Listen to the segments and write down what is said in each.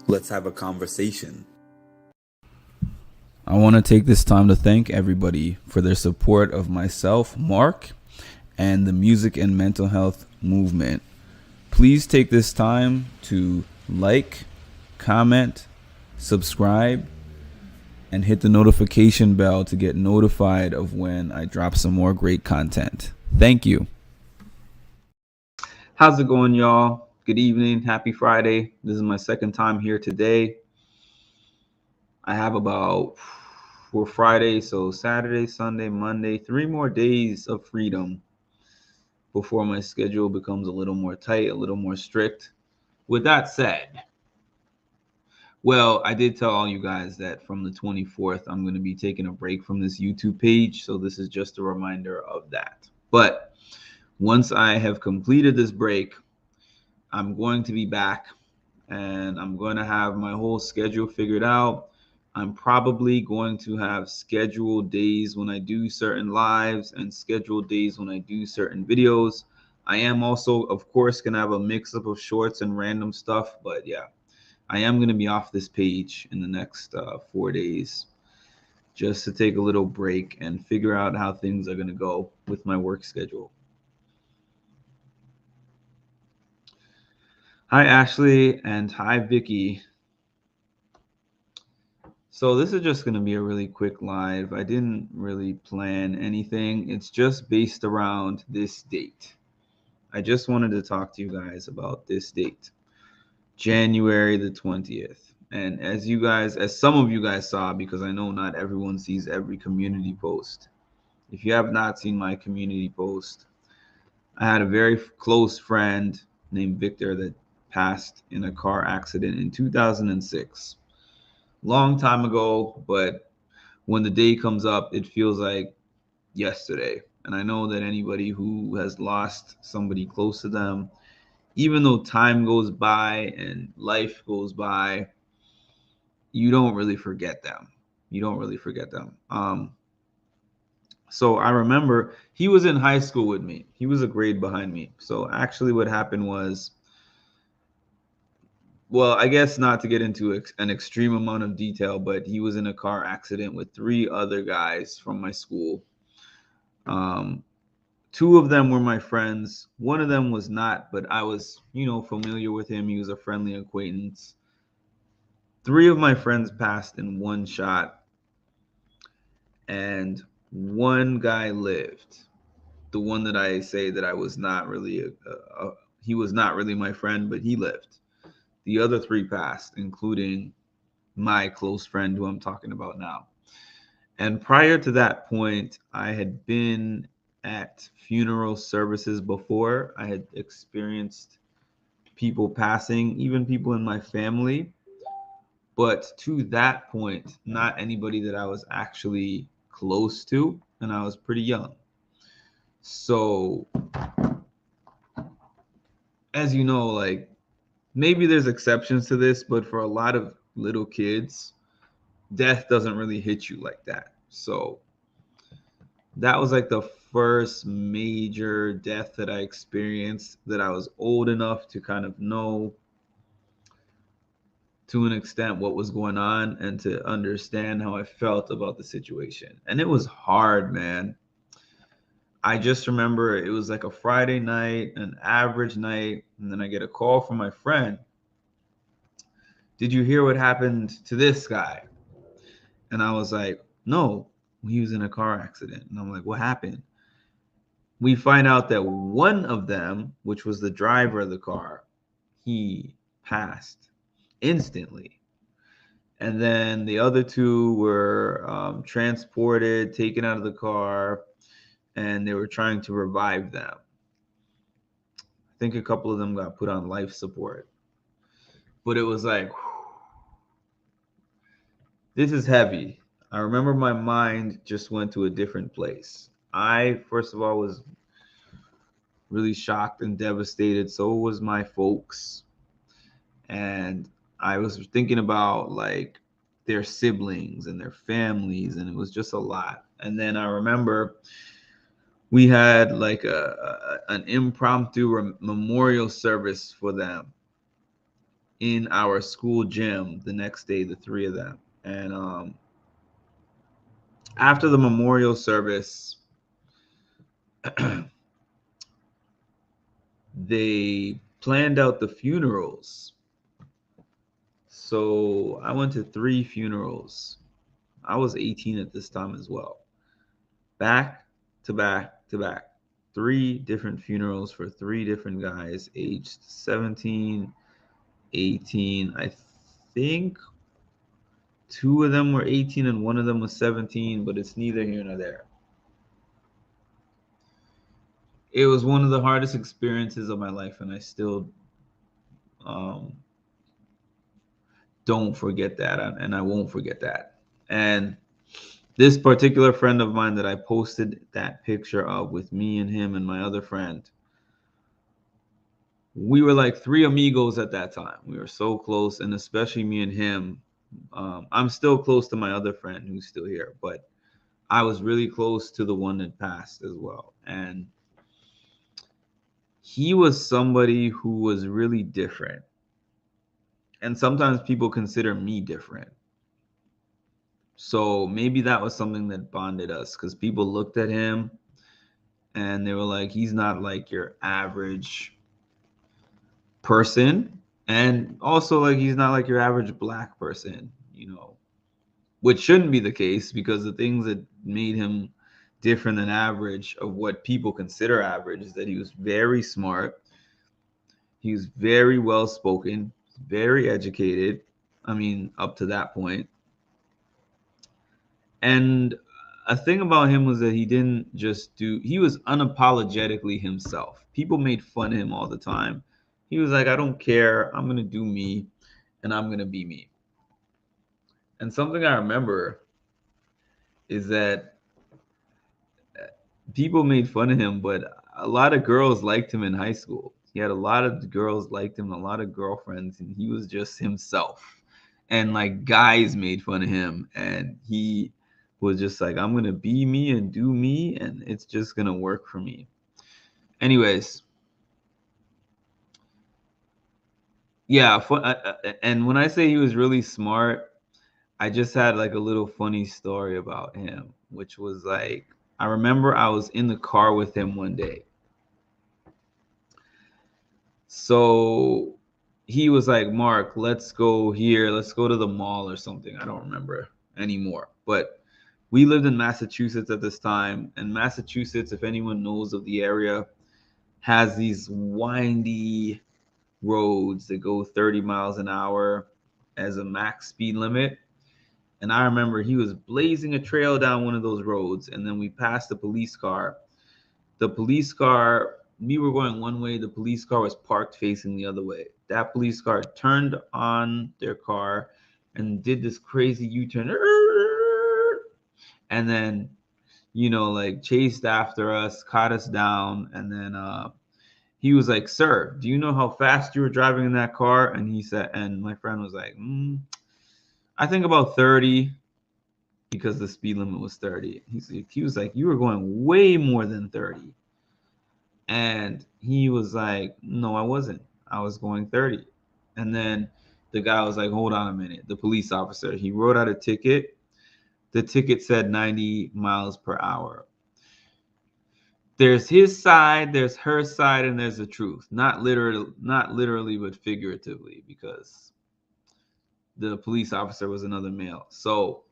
Let's have a conversation. I want to take this time to thank everybody for their support of myself, Mark, and the music and mental health movement. Please take this time to like, comment, subscribe, and hit the notification bell to get notified of when I drop some more great content. Thank you. How's it going, y'all? Good evening. Happy Friday. This is my second time here today. I have about for Friday, so Saturday, Sunday, Monday, 3 more days of freedom before my schedule becomes a little more tight, a little more strict. With that said, well, I did tell all you guys that from the 24th, I'm going to be taking a break from this YouTube page. So this is just a reminder of that. But once I have completed this break, I'm going to be back and I'm going to have my whole schedule figured out. I'm probably going to have scheduled days when I do certain lives and scheduled days when I do certain videos. I am also, of course, going to have a mix up of shorts and random stuff. But yeah, I am going to be off this page in the next 4 days just to take a little break and figure out how things are going to go with my work schedule. Hi, Ashley, and hi, Vicky. So this is just going to be a really quick live. I didn't really plan anything. It's just based around this date. I just wanted to talk to you guys about this date, January the 20th. And as some of you guys saw, because I know not everyone sees every community post. If you have not seen my community post, I had a very close friend named Victor that passed in a car accident in 2006. Long time ago, but when the day comes up, it feels like yesterday. And I know that anybody who has lost somebody close to them, even though time goes by and life goes by, you don't really forget them. You don't really forget them. So I remember he was in high school with me. He was a grade behind me. So actually, what happened was, well, I guess not to get into an extreme amount of detail, but he was in a car accident with 3 other guys from my school. Um, 2 of them were my friends. One of them was not, but I was, familiar with him. He was a friendly acquaintance. 3 of my friends passed in one shot, and one guy lived. The one that I say that I was not really, he was not really my friend, but he lived. The other 3 passed, including my close friend who I'm talking about now. And prior to that point, I had been at funeral services before. I had experienced people passing, even people in my family. But to that point, not anybody that I was actually close to, and I was pretty young. So, as you know, like maybe there's exceptions to this, but for a lot of little kids, death doesn't really hit you like that. So, that was like the first major death that I experienced that I was old enough to kind of know to an extent what was going on and to understand how I felt about the situation. And it was hard, man. I just remember it was like a Friday night, an average night, and then I get a call from my friend. Did you hear what happened to this guy? And I was like, no, he was in a car accident. And I'm like, what happened? We find out that one of them, which was the driver of the car, he passed instantly. And then the other 2 were transported, taken out of the car, and they were trying to revive them. I think a couple of them got put on life support. But it was like, this is heavy. I remember my mind just went to a different place. I, first of all, was really shocked and devastated. So was my folks. And I was thinking about like their siblings and their families, and it was just a lot. And then I remember we had like an impromptu memorial service for them. in our school gym the next day, the three of them. And after the memorial service, they planned out the funerals. So I went to 3 funerals. I was 18 at this time as well. Back to back to back. 3 different funerals for 3 different guys aged 17, 18. I think 2 of them were 18 and one of them was 17, but it's neither here nor there. It was one of the hardest experiences of my life, and I still don't forget that, and I won't forget that. And this particular friend of mine that I posted that picture of with me and him and my other friend, we were like 3 amigos at that time. We were so close, and especially me and him. I'm still close to my other friend who's still here, but I was really close to the one that passed as well. And he was somebody who was really different. And sometimes people consider me different. So maybe that was something that bonded us, because people looked at him and they were like, he's not like your average person. And also, like, he's not like your average black person, which shouldn't be the case, because the things that made him different than average of what people consider average is that he was very smart. He was very well spoken, very educated. I mean, up to that point. And a thing about him was that he didn't just he was unapologetically himself. People made fun of him all the time. He was like, I don't care. I'm going to do me, and I'm going to be me. And something I remember is that people made fun of him, but a lot of girls liked him in high school. He had a lot of girls liked him, a lot of girlfriends, and he was just himself. And like guys made fun of him, and he was just like, I'm gonna be me and do me, and it's just gonna work for me. Anyways, yeah. And when I say he was really smart, I just had like a little funny story about him, which was like, I remember I was in the car with him one day. So he was like, Mark, let's go here. Let's go to the mall or something. I don't remember anymore. But we lived in Massachusetts at this time. And Massachusetts, if anyone knows of the area, has these windy roads that go 30 miles an hour as a max speed limit. And I remember he was blazing a trail down one of those roads. And then we passed the police car. The police car, we were going one way. The police car was parked facing the other way. That police car turned on their car and did this crazy U-turn. And then, like chased after us, caught us down. And then he was like, sir, do you know how fast you were driving in that car? And he said, and my friend was like, I think about 30, because the speed limit was 30. He was like, you were going way more than 30. And he was like, no, I wasn't. I was going 30. And then the guy was like, hold on a minute. The police officer, he wrote out a ticket. The ticket said 90 miles per hour. There's his side, there's her side, and there's the truth. Not literally, but figuratively, because the police officer was another male. So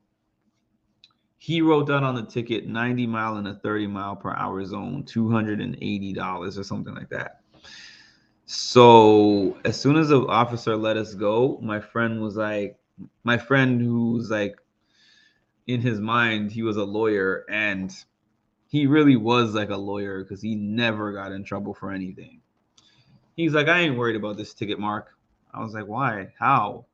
he wrote down on the ticket 90 mile in a 30 mile per hour zone, $280 or something like that. So as soon as the officer let us go, my friend who's like, in his mind, he was a lawyer, and he really was like a lawyer because he never got in trouble for anything. He's like, I ain't worried about this ticket, Mark. I was like, why? How?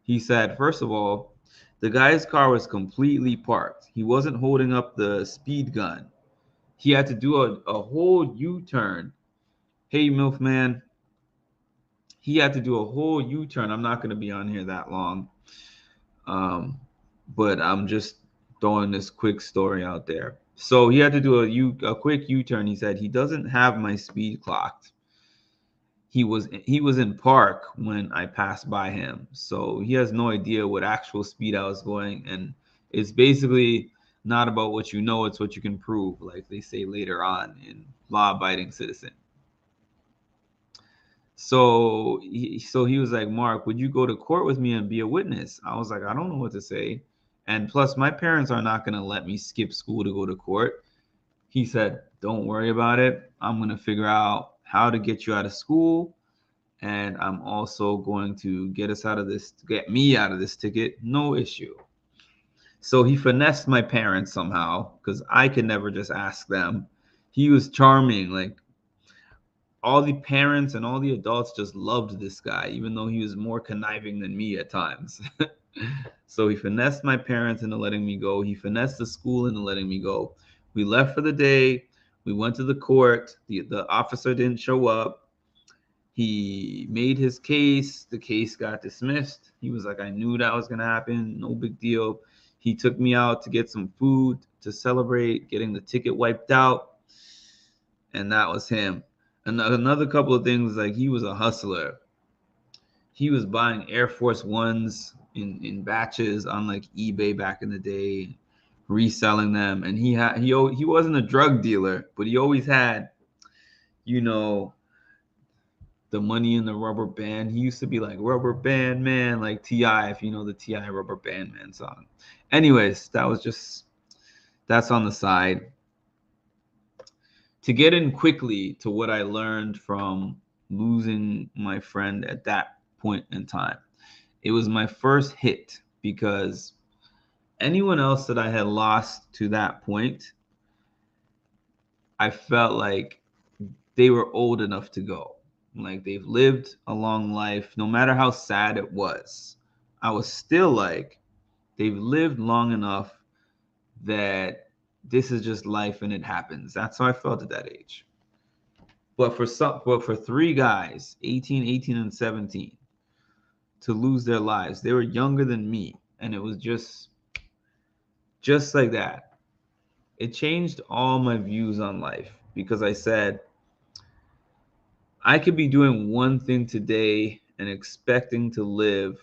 He said, first of all, the guy's car was completely parked. He wasn't holding up the speed gun. He had to do a whole U-turn. Hey, MILF man. He had to do a whole U-turn. I'm not going to be on here that long. But I'm just throwing this quick story out there. So he had to do a quick U-turn. He said, he doesn't have my speed clocked. he was in park when I passed by him, so he has no idea what actual speed I was going. And it's basically not about what you know, it's what you can prove, like they say later on in Law-Abiding Citizen. So he was like, Mark, would you go to court with me and be a witness? I was like, I don't know what to say. And plus, my parents are not going to let me skip school to go to court. He said, don't worry about it. I'm going to figure out how to get you out of school. And I'm also going to get me out of this ticket. No issue. So he finessed my parents somehow because I could never just ask them. He was charming. Like, all the parents and all the adults just loved this guy, even though he was more conniving than me at times. So he finessed my parents into letting me go. He finessed the school into letting me go. We left for the day. We went to the court. The officer didn't show up. He made his case. The case got dismissed. He was like, I knew that was going to happen. No big deal. He took me out to get some food to celebrate getting the ticket wiped out. And that was him. And another couple of things, like, he was a hustler. He was buying Air Force Ones in batches on like eBay back in the day, reselling them. And he wasn't a drug dealer, but he always had, you know, the money in the rubber band. He used to be like Rubber Band Man, like T.I., if you know the T.I. Rubber Band Man song. Anyways, that's on the side. To get in quickly to what I learned from losing my friend at that point in time, it was my first hit, because anyone else that I had lost to that point, I felt like they were old enough to go. Like, they've lived a long life, no matter how sad it was. I was still like, they've lived long enough that this is just life and it happens. That's how I felt at that age. But for three guys, 18, and 17, to lose their lives, they were younger than me, and it was just like that. It changed all my views on life, because I said, I could be doing one thing today and expecting to live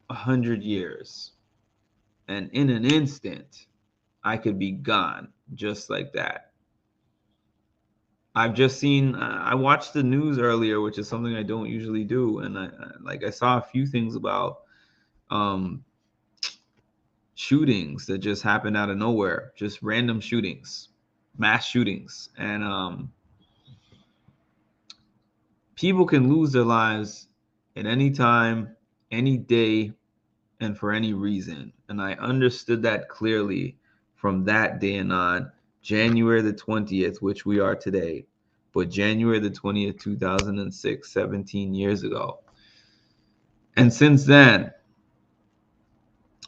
100 years, and in an instant, I could be gone just like that. I've just seen, I watched the news earlier, which is something I don't usually do. And I saw a few things about shootings that just happened out of nowhere, just random shootings, mass shootings. And people can lose their lives at any time, any day, and for any reason. And I understood that clearly from that day and on, January the 20th, which we are today, but January the 20th, 2006, 17 years ago. And since then,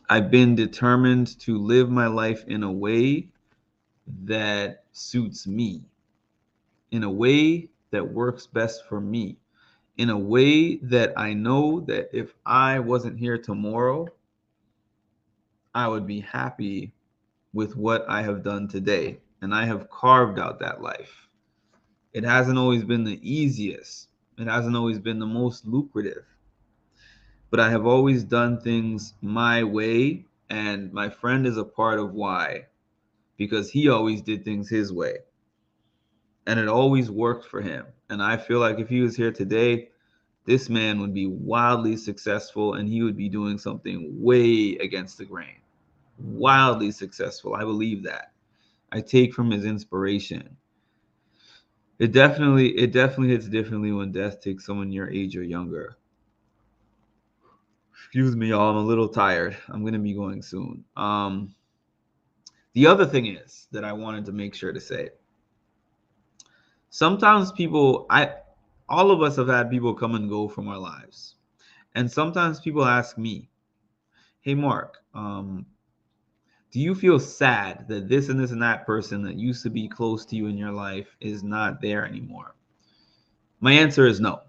I've been determined to live my life in a way that suits me, in a way that works best for me, in a way that I know that if I wasn't here tomorrow, I would be happy with what I have done today. And I have carved out that life. It hasn't always been the easiest. It hasn't always been the most lucrative. But I have always done things my way. And my friend is a part of why. Because he always did things his way. And it always worked for him. And I feel like if he was here today, this man would be wildly successful, and he would be doing something way against the grain. Wildly successful. I believe that. I take from his inspiration. It definitely hits differently when death takes someone your age or younger. Excuse me, y'all. I'm a little tired. I'm going to be going soon. The other thing is that I wanted to make sure to say. Sometimes all of us have had people come and go from our lives. And sometimes people ask me, hey, Mark, do you feel sad that this and this and that person that used to be close to you in your life is not there anymore? My answer is no.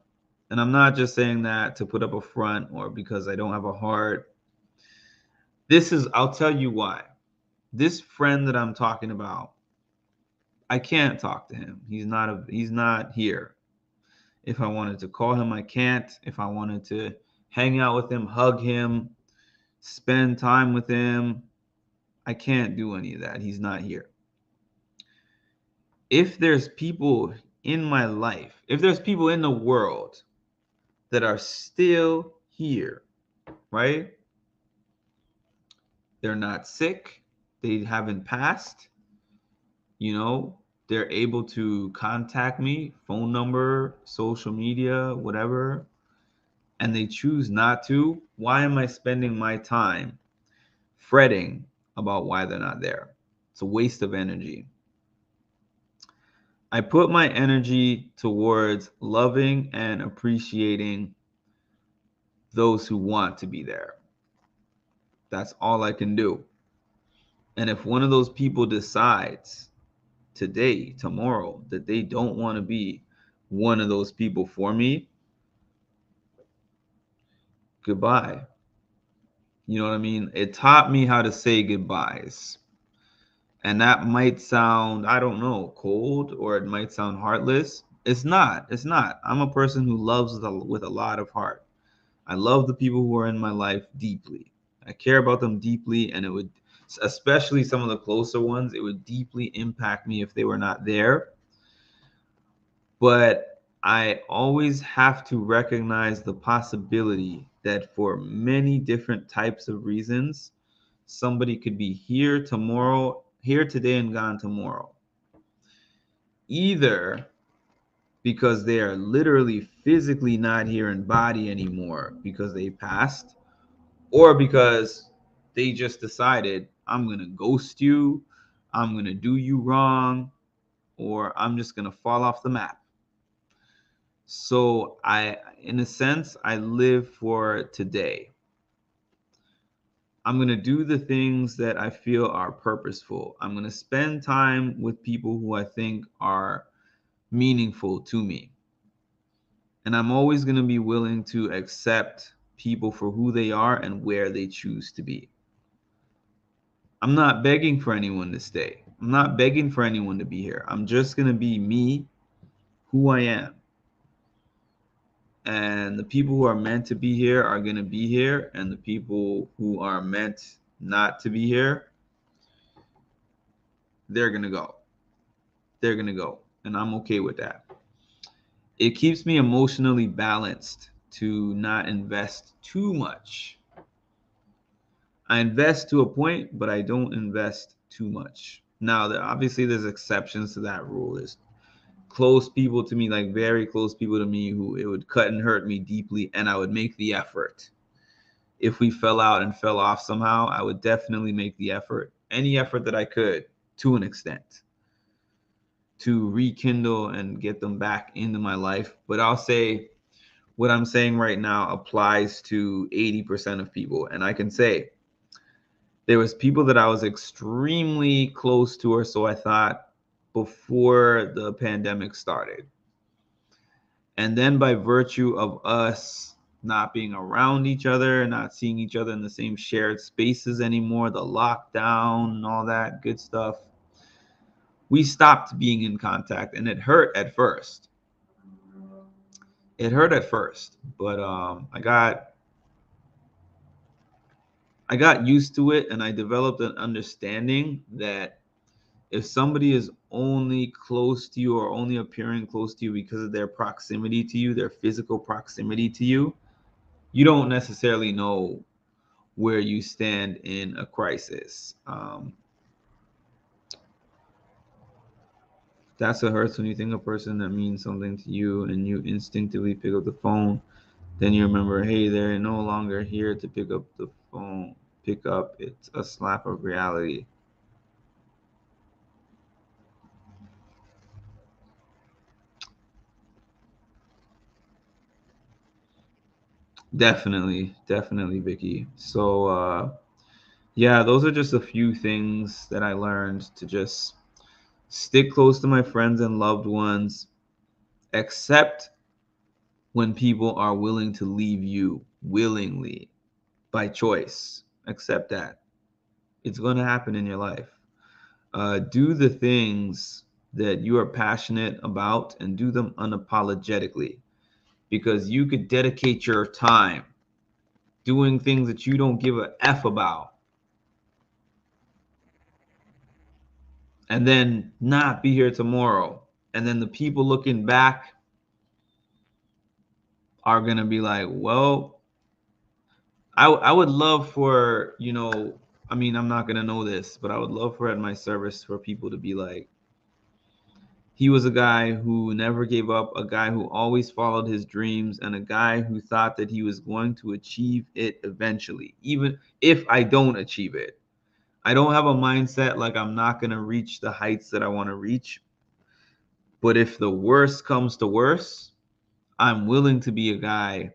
And I'm not just saying that to put up a front or because I don't have a heart. I'll tell you why. This friend that I'm talking about, I can't talk to him. He's not here. If I wanted to call him, I can't. If I wanted to hang out with him, hug him, spend time with him, I can't do any of that. He's not here. If there's people in my life, if there's people in the world that are still here, right? They're not sick, they haven't passed, they're able to contact me, phone number, social media, whatever, and they choose not to. Why am I spending my time fretting about why they're not there? It's a waste of energy. I put my energy towards loving and appreciating those who want to be there. That's all I can do. And if one of those people decides today, tomorrow, that they don't want to be one of those people for me, goodbye. You know what I mean? It taught me how to say goodbyes. And that might sound, I don't know, cold, or it might sound heartless. It's not. It's not. I'm a person who loves with a lot of heart. I love the people who are in my life deeply. I care about them deeply, and it would, especially some of the closer ones, it would deeply impact me if they were not there. But I always have to recognize the possibility that for many different types of reasons, somebody could be here tomorrow, here today and gone tomorrow. Either because they are literally physically not here in body anymore because they passed, or because they just decided, I'm going to ghost you, I'm going to do you wrong, or I'm just going to fall off the map. So in a sense, I live for today. I'm going to do the things that I feel are purposeful. I'm going to spend time with people who I think are meaningful to me. And I'm always going to be willing to accept people for who they are and where they choose to be. I'm not begging for anyone to stay. I'm not begging for anyone to be here. I'm just going to be me, who I am. And the people who are meant to be here are going to be here. And the people who are meant not to be here, they're going to go. They're going to go. And I'm okay with that. It keeps me emotionally balanced to not invest too much. I invest to a point, but I don't invest too much. Now, obviously, there's exceptions to that rule. There's close people to me, like very close people to me, who it would cut and hurt me deeply, and I would make the effort. If we fell out and fell off somehow, I would definitely make the effort, any effort that I could, to an extent, to rekindle and get them back into my life. But I'll say what I'm saying right now applies to 80% of people. And I can say there was people that I was extremely close to, or so I thought, before the pandemic started. And then by virtue of us not being around each other, not seeing each other in the same shared spaces anymore, the lockdown and all that good stuff, we stopped being in contact, and it hurt at first. It hurt at first, but I got used to it, and I developed an understanding that if somebody is only close to you or only appearing close to you because of their proximity to you, their physical proximity to you, you don't necessarily know where you stand in a crisis. That's what hurts when you think a person that means something to you and you instinctively pick up the phone. Then you remember, hey, they're no longer here to pick up the phone. Pick up, it's a slap of reality. Definitely, Vicky. So, yeah, those are just a few things that I learned to just stick close to my friends and loved ones, except when people are willing to leave you willingly by choice. Accept that. It's going to happen in your life. Do the things that you are passionate about and do them unapologetically. because you could dedicate your time doing things that you don't give a F about, and then not be here tomorrow. And then the people looking back are going to be like, well, I would love for, I mean, I'm not going to know this, but I would love for at my service for people to be like, he was a guy who never gave up, a guy who always followed his dreams, and a guy who thought that he was going to achieve it eventually, even if I don't achieve it. I don't have a mindset like I'm not going to reach the heights that I want to reach. But if the worst comes to worst, I'm willing to be a guy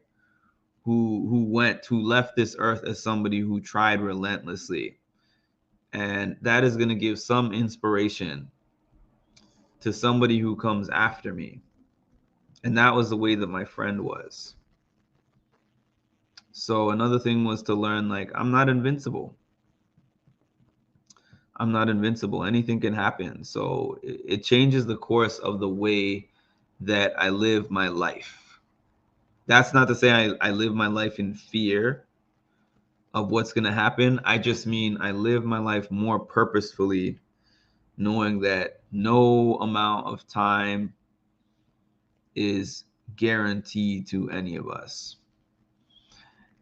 who left this earth as somebody who tried relentlessly. And that is going to give some inspiration to somebody who comes after me. And that was the way that my friend was. So another thing was to learn, like, I'm not invincible. I'm not invincible. Anything can happen. So it changes the course of the way that I live my life. That's not to say I live my life in fear of what's going to happen. I just mean I live my life more purposefully, knowing that no amount of time is guaranteed to any of us.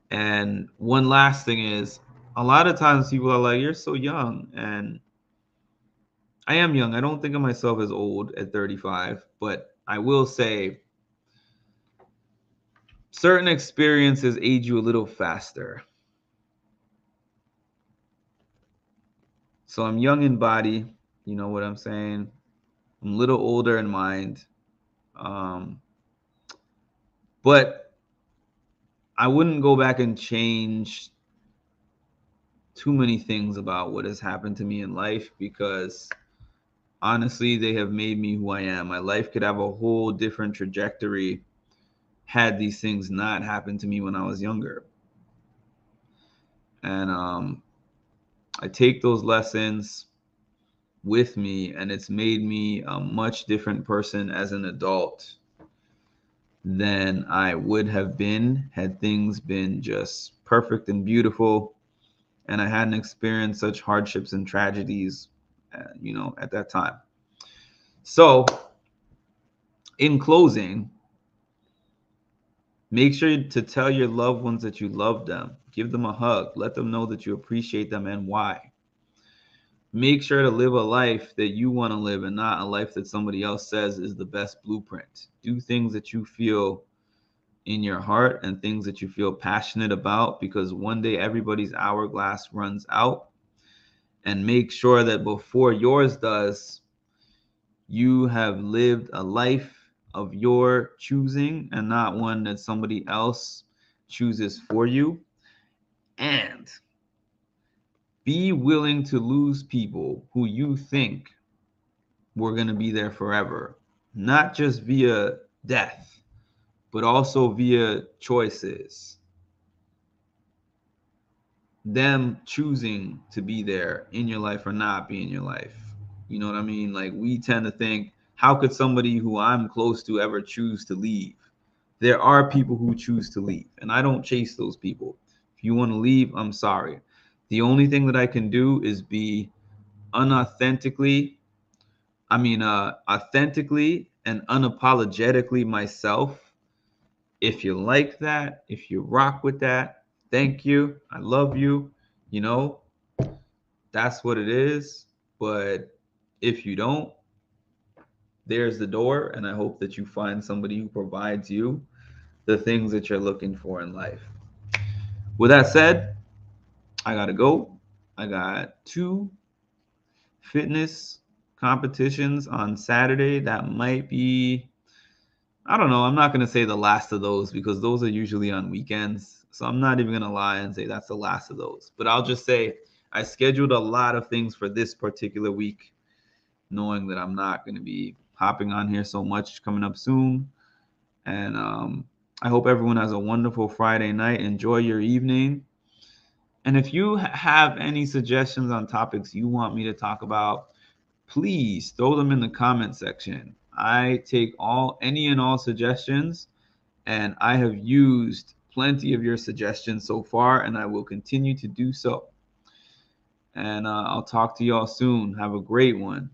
And one last thing is, a lot of times people are like, you're so young. And I am young. I don't think of myself as old at 35, but I will say certain experiences age you a little faster. So I'm young in body, you know what I'm saying? I'm a little older in mind. But I wouldn't go back and change too many things about what has happened to me in life, because honestly, they have made me who I am. My life could have a whole different trajectory had these things not happened to me when I was younger. And I take those lessons with me, and it's made me a much different person as an adult than I would have been had things been just perfect and beautiful and I hadn't experienced such hardships and tragedies, at that time. So, in closing, make sure to tell your loved ones that you love them. Give them a hug. Let them know that you appreciate them and why. Make sure to live a life that you want to live and not a life that somebody else says is the best blueprint. Do things that you feel in your heart and things that you feel passionate about, because one day everybody's hourglass runs out. And make sure that before yours does, you have lived a life of your choosing and not one that somebody else chooses for you. And be willing to lose people who you think were going to be there forever, not just via death, but also via choices. Them choosing to be there in your life or not be in your life. You know what I mean? Like, we tend to think, how could somebody who I'm close to ever choose to leave? There are people who choose to leave, and I don't chase those people. If you want to leave, I'm sorry. The only thing that I can do is be authentically and unapologetically myself. If you like that, if you rock with that, thank you. I love you. That's what it is. But if you don't, there's the door. And I hope that you find somebody who provides you the things that you're looking for in life. With that said, I got to go. I got 2 fitness competitions on Saturday. That might be, I don't know. I'm not going to say the last of those because those are usually on weekends. So I'm not even going to lie and say that's the last of those. But I'll just say I scheduled a lot of things for this particular week, knowing that I'm not going to be hopping on here so much coming up soon. And I hope everyone has a wonderful Friday night. Enjoy your evening. And if you have any suggestions on topics you want me to talk about, please throw them in the comment section. I take any and all suggestions, And I have used plenty of your suggestions so far, and I will continue to do so. And I'll talk to y'all soon. Have a great one.